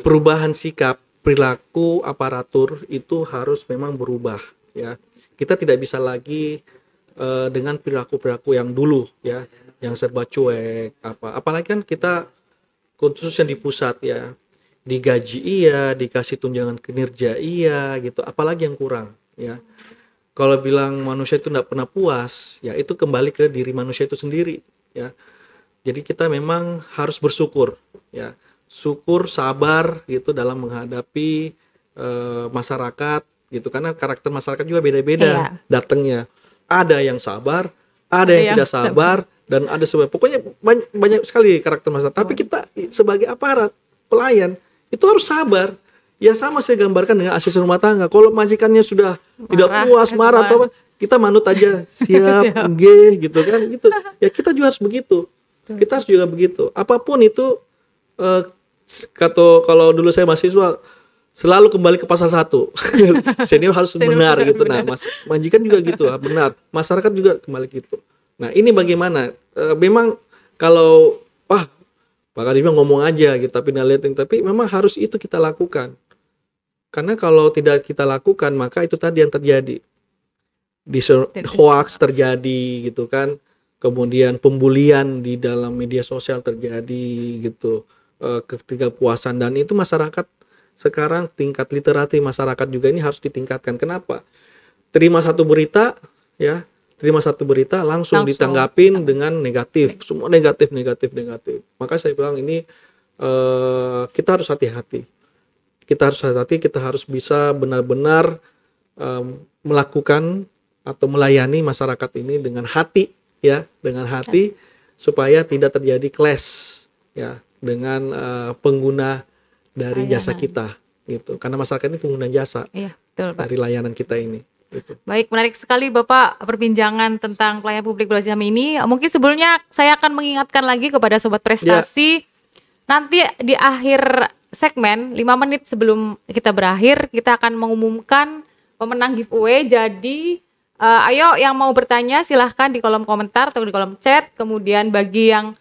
perubahan sikap, perilaku aparatur itu harus memang berubah, ya. Kita tidak bisa lagi dengan perilaku-perilaku yang dulu, ya, yang serba cuek, apalagi kan kita khususnya di pusat, ya, digaji iya, dikasih tunjangan kinerja iya, gitu. Apalagi yang kurang, ya. Kalau bilang manusia itu tidak pernah puas, ya itu kembali ke diri manusia itu sendiri, ya. Jadi kita memang harus bersyukur, ya, syukur, sabar, gitu dalam menghadapi masyarakat, gitu. Karena karakter masyarakat juga beda-beda datangnya. Ada yang sabar, ada yang tidak sabar, dan ada sebagainya. Pokoknya banyak sekali karakter masyarakat. Tapi kita sebagai aparat pelayan itu harus sabar. Ya sama saya gambarkan dengan asisten rumah tangga. Kalau majikannya sudah tidak puas, marah atau apa, kita manut aja, siap, gitu kan, gitu. Ya kita juga harus begitu. Kita harus juga begitu. Apapun itu, kalau dulu saya mahasiswa, selalu kembali ke pasal 1. Senior harus benar gitu. Nah, majikan juga gitu, benar. Masyarakat juga kembali gitu. Nah, ini bagaimana? Memang kalau Pak Kadima ngomong aja gitu, tapi lihatin, tapi memang harus itu kita lakukan. Karena kalau tidak kita lakukan, maka itu tadi yang terjadi. Hoax terjadi gitu kan. Kemudian pembulian di dalam media sosial terjadi gitu. ketidakpuasan, dan itu masyarakat sekarang tingkat literasi masyarakat juga ini harus ditingkatkan. Kenapa? Terima satu berita ya, langsung ditanggapin dengan negatif, semua negatif. Maka saya bilang ini kita harus hati-hati. Kita harus bisa benar-benar melakukan atau melayani masyarakat ini dengan hati ya, supaya tidak terjadi clash ya dengan pengguna dari jasa kita gitu. Karena masyarakat ini pengguna jasa dari layanan kita ini. Gitu. Baik, menarik sekali Bapak perbincangan tentang pelayanan publik berbasis HAM ini. Mungkin sebelumnya saya akan mengingatkan lagi kepada Sobat Prestasi, nanti di akhir segmen 5 menit sebelum kita berakhir, kita akan mengumumkan pemenang giveaway. Jadi ayo yang mau bertanya silahkan di kolom komentar atau di kolom chat. Kemudian bagi yang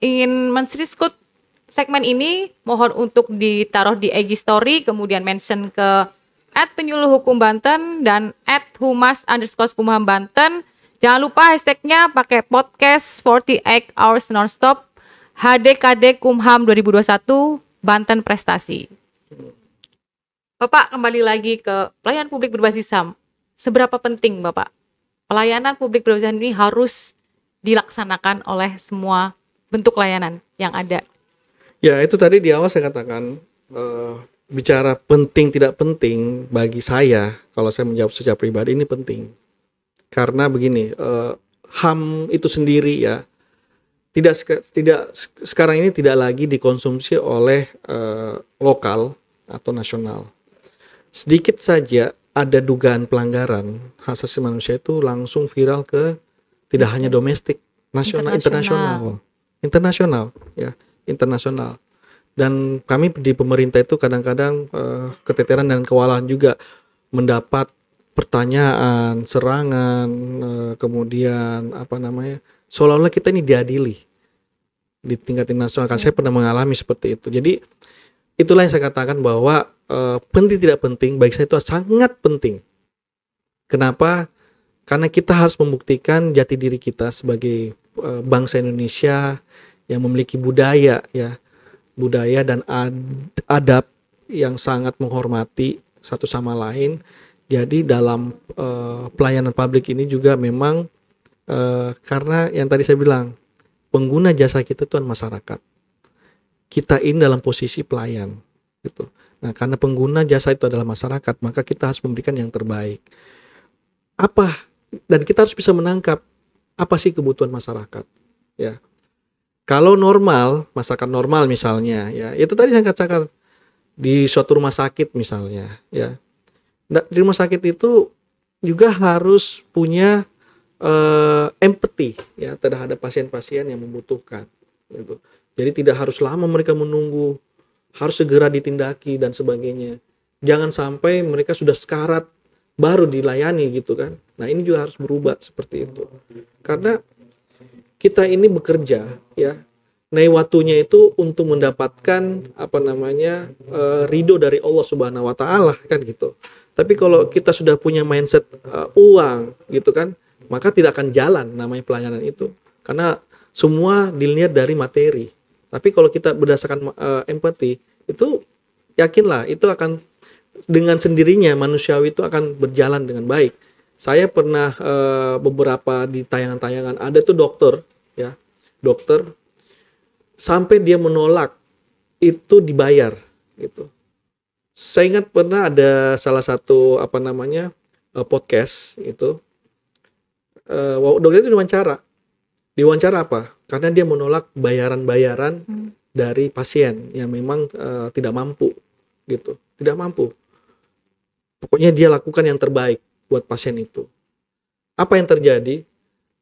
ingin men-screenshot segmen ini, mohon untuk ditaruh di IG Story, kemudian mention ke @penyuluhhukumbanten dan @humas_kumham_banten. Jangan lupa hashtagnya pakai podcast 48 hours nonstop HDKD Kumham 2021 Banten Prestasi. Bapak, kembali lagi ke pelayanan publik berbasis HAM. Seberapa penting Bapak pelayanan publik berbasis HAM ini harus dilaksanakan oleh semua bentuk layanan yang ada? Ya, itu tadi di awal saya katakan, bicara penting tidak penting, bagi saya, kalau saya menjawab secara pribadi, ini penting. Karena begini, HAM itu sendiri ya, tidak sekarang ini tidak lagi dikonsumsi oleh lokal atau nasional. Sedikit saja ada dugaan pelanggaran hak asasi manusia itu langsung viral ke tidak hanya domestik, internasional ya, internasional. Dan kami di pemerintah itu kadang-kadang keteteran dan kewalahan juga mendapat pertanyaan, serangan, kemudian seolah-olah kita ini diadili di tingkat internasional. Kan saya pernah mengalami seperti itu. Jadi itulah yang saya katakan bahwa penting tidak penting, bagi saya itu sangat penting. Kenapa? Karena kita harus membuktikan jati diri kita sebagai bangsa Indonesia yang memiliki budaya dan adab yang sangat menghormati satu sama lain. Jadi dalam pelayanan publik ini juga memang karena yang tadi saya bilang, pengguna jasa kita itu masyarakat. Kita ini dalam posisi pelayan gitu. Nah, karena pengguna jasa itu adalah masyarakat, maka kita harus memberikan yang terbaik. Dan kita harus bisa menangkap apa sih kebutuhan masyarakat ya. Kalau masyarakat normal misalnya, ya itu tadi saya katakan di suatu rumah sakit misalnya, ya. Di rumah sakit itu juga harus punya empati ya terhadap pasien-pasien yang membutuhkan. Gitu. Jadi tidak harus lama mereka menunggu, harus segera ditindaki dan sebagainya. Jangan sampai mereka sudah sekarat baru dilayani gitu kan. Nah ini juga harus berubah seperti itu. Karena kita ini bekerja ya, waktunya itu untuk mendapatkan ridho dari Allah Subhanahu Wa Taala kan gitu. Tapi kalau kita sudah punya mindset uang gitu kan, maka tidak akan jalan namanya pelayanan itu. Karena semua dilihat dari materi. Tapi kalau kita berdasarkan empati, itu yakinlah itu akan dengan sendirinya manusiawi itu akan berjalan dengan baik. Saya pernah beberapa di tayangan-tayangan ada tuh dokter sampai dia menolak itu dibayar gitu. Saya ingat pernah ada salah satu podcast itu dokter itu diwawancara apa? Karena dia menolak bayaran dari pasien yang memang tidak mampu gitu, tidak mampu. Pokoknya dia lakukan yang terbaik buat pasien itu. Apa yang terjadi?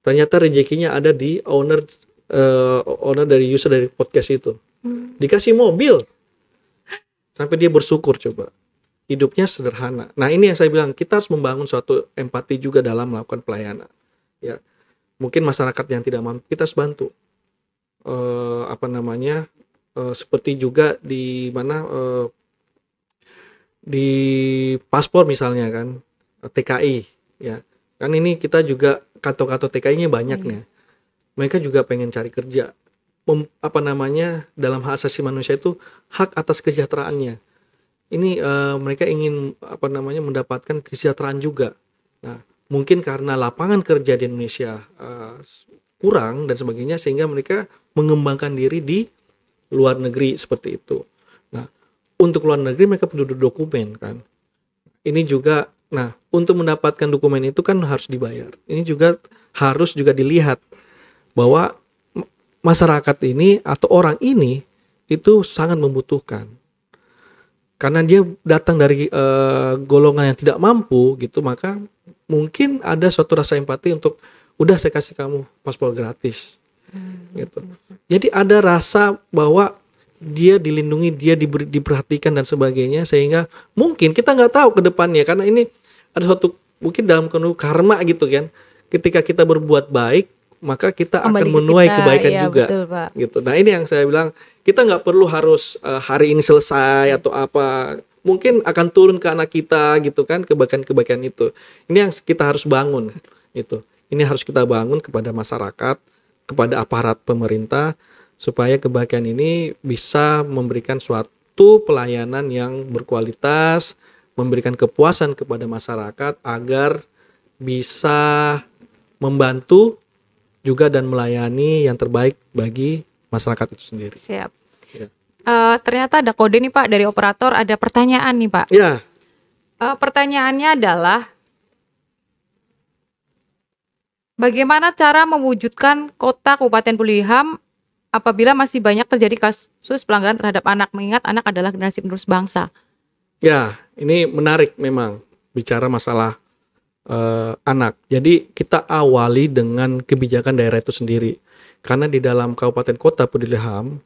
Ternyata rezekinya ada di owner dari user dari podcast itu. Dikasih mobil. Sampai dia bersyukur coba. Hidupnya sederhana. Nah, ini yang saya bilang, kita harus membangun suatu empati juga dalam melakukan pelayanan. Ya. Mungkin masyarakat yang tidak mampu kita harus bantu. Seperti juga di mana di paspor misalnya kan, TKI ya. Kan ini kita juga kantor-kantor TKI-nya banyak nih. Mereka juga pengen cari kerja. dalam hak asasi manusia itu hak atas kesejahteraannya. Ini mereka ingin mendapatkan kesejahteraan juga. Nah, mungkin karena lapangan kerja di Indonesia kurang dan sebagainya, sehingga mereka mengembangkan diri di luar negeri seperti itu. Nah, untuk luar negeri mereka perlu dokumen kan. Ini juga, nah untuk mendapatkan dokumen itu kan harus dibayar. Ini juga harus juga dilihat bahwa masyarakat ini atau orang ini itu sangat membutuhkan. Karena dia datang dari golongan yang tidak mampu gitu, maka mungkin ada suatu rasa empati untuk udah saya kasih kamu paspor gratis gitu. Jadi ada rasa bahwa dia dilindungi, dia diperhatikan dan sebagainya, sehingga mungkin kita nggak tahu ke depannya, karena ini ada suatu mungkin dalam karma gitu kan. Ketika kita berbuat baik, maka kita akan menuai kebaikan juga, betul, Pak. Gitu. Nah ini yang saya bilang, kita nggak perlu harus hari ini selesai atau apa, mungkin akan turun ke anak kita gitu kan, kebaikan-kebaikan itu. Ini yang kita harus bangun gitu. Ini harus kita bangun kepada masyarakat, kepada aparat pemerintah, supaya kebaikan ini bisa memberikan suatu pelayanan yang berkualitas, memberikan kepuasan kepada masyarakat agar bisa membantu juga dan melayani yang terbaik bagi masyarakat itu sendiri. Siap. Ya. Ternyata ada kode nih Pak dari operator, ada pertanyaan nih Pak. Ya. Pertanyaannya adalah, bagaimana cara mewujudkan kota Kabupaten Puliham apabila masih banyak terjadi kasus pelanggaran terhadap anak, mengingat anak adalah generasi penerus bangsa? Ya, ini menarik memang bicara masalah anak. Jadi kita awali dengan kebijakan daerah itu sendiri. Karena di dalam kabupaten kota Puliham,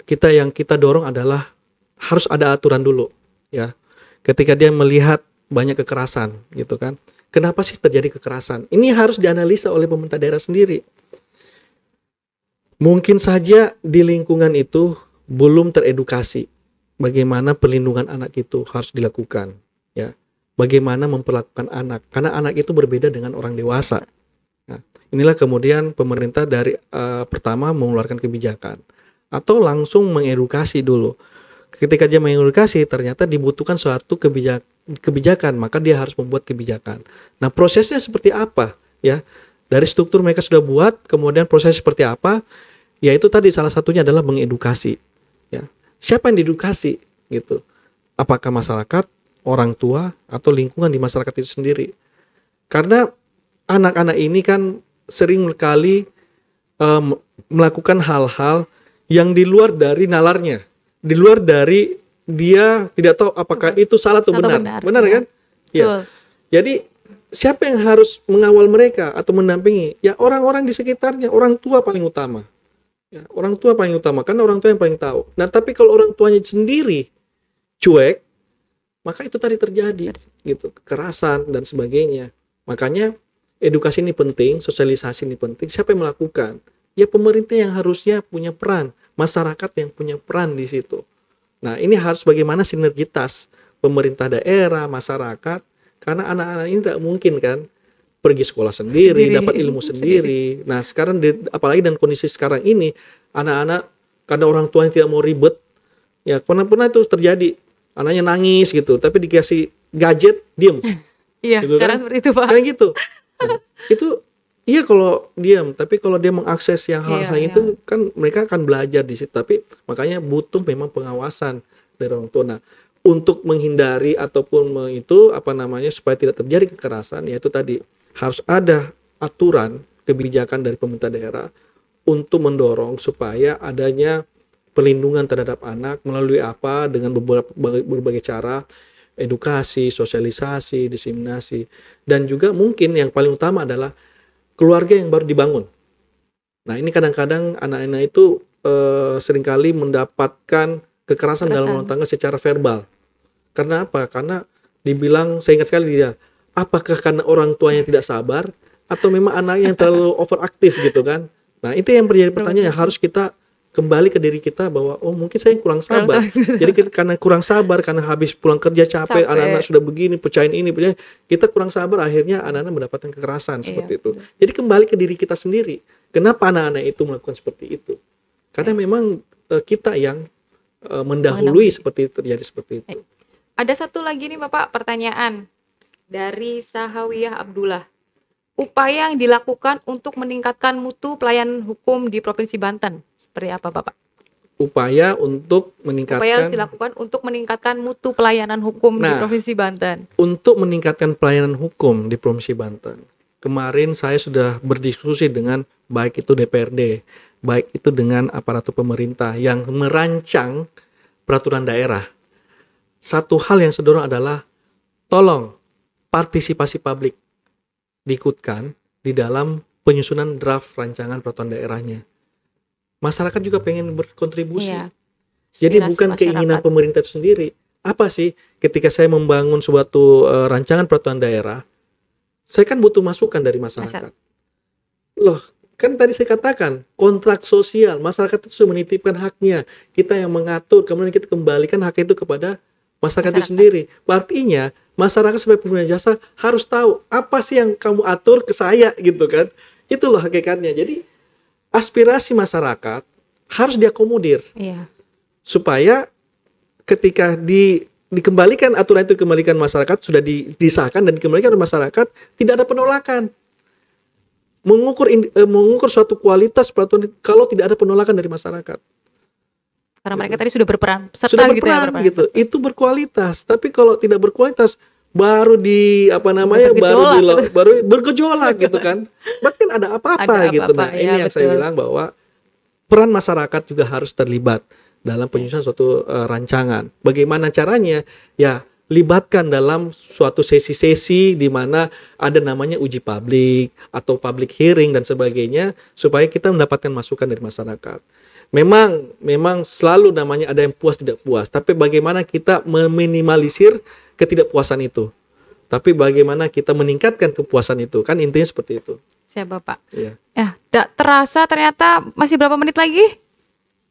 yang kita dorong adalah harus ada aturan dulu, ya. Ketika dia melihat banyak kekerasan, gitu kan. Kenapa sih terjadi kekerasan? Ini harus dianalisa oleh pemerintah daerah sendiri. Mungkin saja di lingkungan itu belum teredukasi bagaimana perlindungan anak itu harus dilakukan, ya. Bagaimana memperlakukan anak, karena anak itu berbeda dengan orang dewasa. Nah, inilah kemudian pemerintah dari pertama mengeluarkan kebijakan atau langsung mengedukasi dulu. Ketika dia mengedukasi, ternyata dibutuhkan suatu kebijakan, maka dia harus membuat kebijakan. Nah, prosesnya seperti apa? Ya, dari struktur mereka sudah buat, kemudian proses seperti apa? Yaitu tadi salah satunya adalah mengedukasi. Ya, siapa yang diedukasi? Gitu. Apakah masyarakat, orang tua, atau lingkungan di masyarakat itu sendiri? Karena anak-anak ini kan sering kali melakukan hal-hal yang di luar dari nalarnya, di luar dari dia tidak tahu apakah itu salah atau benar. Benar kan? Ya. Jadi siapa yang harus mengawal mereka atau mendampingi? Ya orang-orang di sekitarnya, orang tua paling utama. Ya, orang tua paling utama, karena orang tua yang paling tahu. Nah, tapi kalau orang tuanya sendiri cuek, maka itu tadi terjadi gitu, kekerasan dan sebagainya. Makanya edukasi ini penting, sosialisasi ini penting. Siapa yang melakukan? Ya pemerintah yang harusnya punya peran, masyarakat yang punya peran di situ. Nah, ini harus bagaimana sinergitas pemerintah daerah, masyarakat, karena anak-anak ini tidak mungkin kan pergi sekolah sendiri, dapat ilmu sendiri. Nah, sekarang apalagi dan kondisi sekarang ini, anak-anak karena orang tua yang tidak mau ribet, ya pernah itu terjadi. Anaknya nangis gitu, tapi dikasih gadget, diem. Iya, gitu sekarang kan? Seperti itu Pak. Kayak gitu. Nah, itu iya kalau diam, tapi kalau dia mengakses yang hal-hal itu kan mereka akan belajar di situ. Tapi makanya butuh memang pengawasan dari orang tua. Nah, untuk menghindari ataupun supaya tidak terjadi kekerasan, yaitu tadi harus ada aturan kebijakan dari pemerintah daerah untuk mendorong supaya adanya perlindungan terhadap anak melalui apa, dengan berbagai cara, edukasi, sosialisasi, diseminasi, dan juga mungkin yang paling utama adalah keluarga yang baru dibangun. Nah, ini kadang-kadang anak-anak itu seringkali mendapatkan kekerasan dalam rumah tangga secara verbal. Karena apa? Karena dibilang, saya ingat sekali dia, apakah karena orang tuanya tidak sabar atau memang anaknya yang terlalu overaktif gitu kan? Nah, itu yang menjadi pertanyaan yang harus kita kembali ke diri kita bahwa mungkin saya kurang sabar. Jadi karena kurang sabar, karena habis pulang kerja capek. Anak-anak sudah begini, pecahin ini, kita kurang sabar, akhirnya anak-anak mendapatkan kekerasan seperti itu. Jadi kembali ke diri kita sendiri. Kenapa anak-anak itu melakukan seperti itu? Karena memang kita yang mendahului seperti terjadi seperti itu. Ada satu lagi nih Bapak, pertanyaan dari Sahawiyah Abdullah. Upaya yang dilakukan untuk meningkatkan mutu pelayanan hukum di Provinsi Banten seperti apa Bapak? Upaya untuk meningkatkan. Upaya yang dilakukan untuk meningkatkan mutu pelayanan hukum di Provinsi Banten. Untuk meningkatkan pelayanan hukum di Provinsi Banten, kemarin saya sudah berdiskusi dengan baik itu DPRD, baik itu dengan aparatur pemerintah yang merancang peraturan daerah. Satu hal yang sederhana adalah tolong partisipasi publik diikutkan di dalam penyusunan draft rancangan peraturan daerahnya. Masyarakat juga pengen berkontribusi. Iya. Jadi Aspirasi bukan keinginan masyarakat. pemerintah itu sendiri. Apa sih ketika saya membangun suatu rancangan peraturan daerah, saya kan butuh masukan dari masyarakat. Loh, kan tadi saya katakan kontrak sosial, masyarakat itu sudah menitipkan haknya, kita yang mengatur, kemudian kita kembalikan hak itu kepada masyarakat itu sendiri. Artinya masyarakat sebagai pengguna jasa harus tahu apa sih yang kamu atur ke saya gitu kan. Itulah hakikatnya. Jadi aspirasi masyarakat harus diakomodir. Iya. Supaya ketika dikembalikan aturan itu dikembalikan masyarakat, sudah disahkan dan dikembalikan oleh masyarakat, tidak ada penolakan. Mengukur suatu kualitas peraturan kalau tidak ada penolakan dari masyarakat. Karena mereka tadi sudah berperan serta Sudah gitu ya, berperan gitu. Itu berkualitas. Tapi kalau tidak berkualitas baru baru bergejolak gitu kan. Berarti kan ada apa-apa gitu. Nah, ya, ini yang betul. saya bilang bahwa peran masyarakat juga harus terlibat dalam penyusunan suatu rancangan. Bagaimana caranya? Ya, libatkan dalam suatu sesi-sesi di mana ada namanya uji publik atau public hearing dan sebagainya supaya kita mendapatkan masukan dari masyarakat. Memang selalu namanya ada yang puas tidak puas, tapi bagaimana kita meminimalisir ketidakpuasan itu. Tapi bagaimana kita meningkatkan kepuasan itu, kan intinya seperti itu. Siap Bapak. Iya. Ya, tak terasa ternyata masih berapa menit lagi?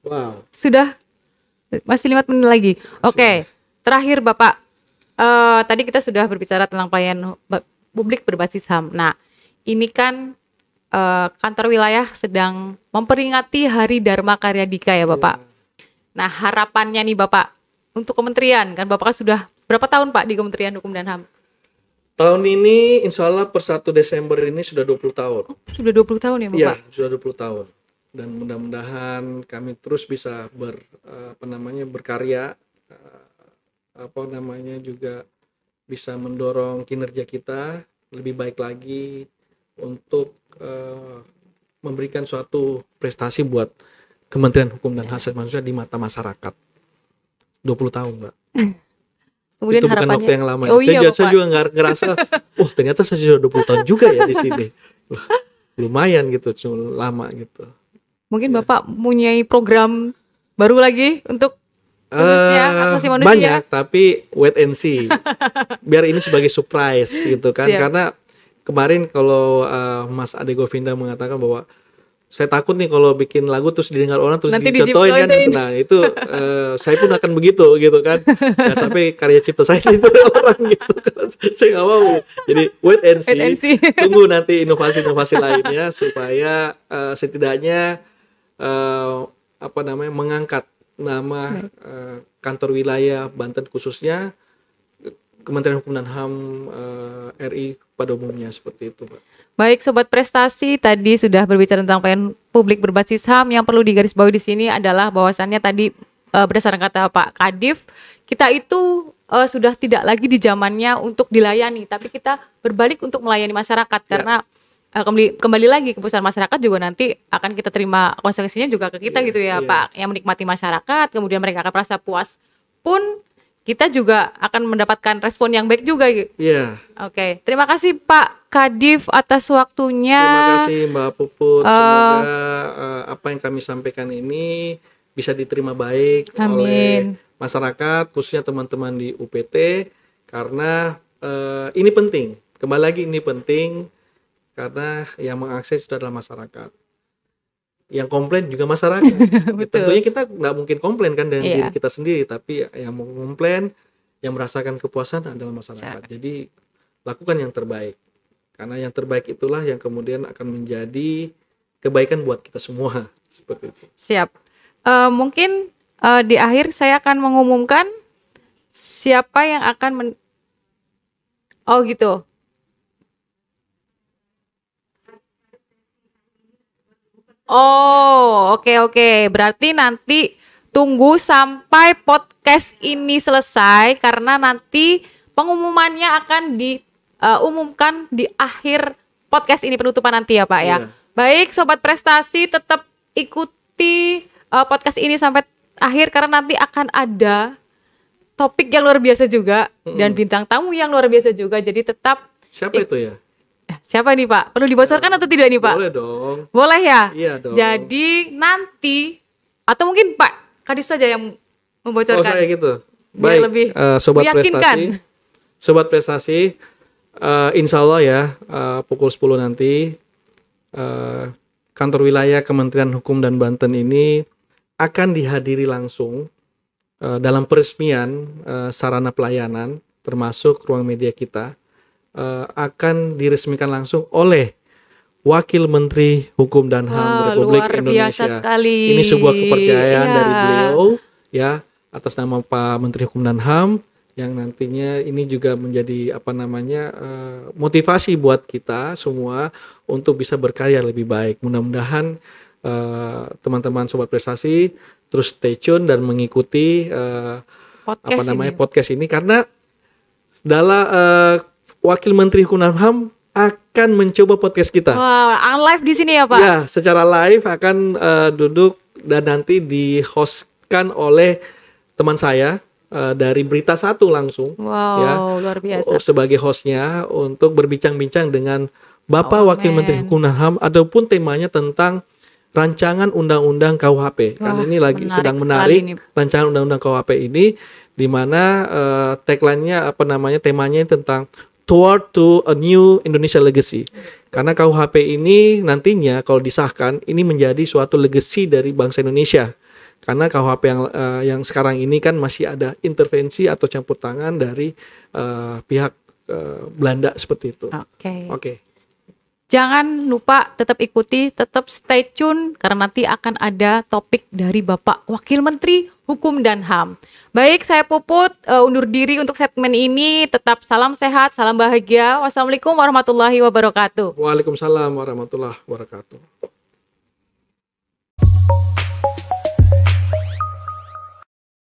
Wow. Sudah masih 5 menit lagi. Oke, terakhir Bapak. Tadi kita sudah berbicara tentang pelayanan publik berbasis HAM. Nah, ini kan kantor wilayah sedang memperingati Hari Dharma Karya Dika ya Bapak. Nah, harapannya nih Bapak untuk kementerian, kan Bapak sudah berapa tahun Pak di Kementerian Hukum dan HAM? Tahun ini insya Allah per 1 Desember ini sudah 20 tahun. Sudah 20 tahun ya Bapak? Iya, sudah 20 tahun. Dan mudah-mudahan kami terus bisa berkarya, juga bisa mendorong kinerja kita lebih baik lagi untuk memberikan suatu prestasi buat Kementerian Hukum dan Hak Asasi Manusia di mata masyarakat. 20 tahun, Mbak. Kemudian itu bukan harapannya, waktu yang lama. iya, Saya juga ngerasa, ternyata saya sudah 20 tahun juga ya di sini. Lumayan gitu, lama gitu. Mungkin Bapak mempunyai program baru lagi untuk khususnya hak asasi manusia? Banyak, tapi wait and see. Biar ini sebagai surprise gitu kan. Siap. Karena kemarin kalau Mas Ade Govinda mengatakan bahwa saya takut nih kalau bikin lagu terus didengar orang terus Nanti dicontohin kan. Nah itu saya pun akan begitu gitu kan. Nah, sampai karya cipta saya itu orang gitu kan. Saya nggak mau. Jadi wait and see. Tunggu nanti inovasi-inovasi lainnya supaya setidaknya mengangkat nama kantor wilayah Banten khususnya Kementerian Hukum dan HAM RI pada umumnya seperti itu, Pak. Baik, Sobat Prestasi, tadi sudah berbicara tentang pelayanan publik berbasis HAM. Yang perlu digarisbawahi di sini adalah bahwasannya tadi berdasarkan kata Pak Kadif, kita itu sudah tidak lagi di zamannya untuk dilayani, tapi kita berbalik untuk melayani masyarakat. Karena kembali lagi keputusan masyarakat juga nanti akan kita terima konsekuensinya juga ke kita gitu ya Pak. Yang menikmati masyarakat, kemudian mereka akan merasa puas pun kita juga akan mendapatkan respon yang baik juga gitu. Iya. Oke, terima kasih Pak Kadif atas waktunya. Terima kasih Mbak Puput. Semoga apa yang kami sampaikan ini bisa diterima baik oleh masyarakat, khususnya teman-teman di UPT, karena ini penting. Kembali lagi ini penting karena yang mengakses itu adalah masyarakat. Yang komplain juga masyarakat. Tentunya kita nggak mungkin komplain kan dengan diri kita sendiri, tapi yang mau komplain, yang merasakan kepuasan adalah masyarakat. Jadi lakukan yang terbaik, karena yang terbaik itulah yang kemudian akan menjadi kebaikan buat kita semua. Seperti itu. Siap. Mungkin di akhir saya akan mengumumkan siapa yang akan oh gitu. Oh, oke. Berarti nanti tunggu sampai podcast ini selesai karena nanti pengumumannya akan diumumkan di akhir podcast ini penutupan nanti ya, Pak ya. Iya. Baik, sobat prestasi tetap ikuti podcast ini sampai akhir karena nanti akan ada topik yang luar biasa juga dan bintang tamu yang luar biasa juga. Jadi tetap Siapa itu ya? siapa nih Pak? Perlu dibocorkan atau tidak nih Pak? Boleh dong. Boleh ya? Iya dong. Jadi nanti atau mungkin Pak Kadis saja yang Oh, membocorkan. saya gitu. Biar Baik, lebih sobat meyakinkan. prestasi. Sobat prestasi, insya Allah ya, pukul 10 nanti kantor wilayah Kementerian Hukum dan Banten ini akan dihadiri langsung dalam peresmian sarana pelayanan termasuk ruang media kita akan diresmikan langsung oleh Wakil Menteri Hukum dan HAM Wah, Republik luar Indonesia. biasa sekali. Ini sebuah kepercayaan Iya. dari beliau ya atas nama Pak Menteri Hukum dan HAM yang nantinya ini juga menjadi motivasi buat kita semua untuk bisa berkarya lebih baik. Mudah-mudahan teman-teman sobat prestasi terus stay tune dan mengikuti podcast ini karena dalam Wakil Menteri Hukum dan HAM akan mencoba podcast kita. Wah, live di sini ya Pak? Ya, secara live akan duduk dan nanti di-hostkan oleh teman saya dari Berita Satu langsung. Wow, ya, luar biasa. sebagai hostnya untuk berbincang-bincang dengan Bapak Oh, Wakil men. Menteri Hukum dan HAM ataupun temanya tentang rancangan undang-undang KUHP. Karena Wah, ini lagi menarik sedang sekali menarik ini. rancangan undang-undang KUHP ini di mana tagline-nya temanya tentang Toward to a New Indonesia Legacy. Karena KUHP ini nantinya kalau disahkan ini menjadi suatu legacy dari bangsa Indonesia. Karena KUHP yang sekarang ini kan masih ada intervensi atau campur tangan dari pihak Belanda seperti itu. Oke. Jangan lupa tetap ikuti, tetap stay tune karena nanti akan ada topik dari Bapak Wakil Menteri Hukum dan HAM. Baik, saya Puput undur diri untuk segmen ini. Tetap salam sehat, salam bahagia. Wassalamualaikum warahmatullahi wabarakatuh. Waalaikumsalam warahmatullahi wabarakatuh.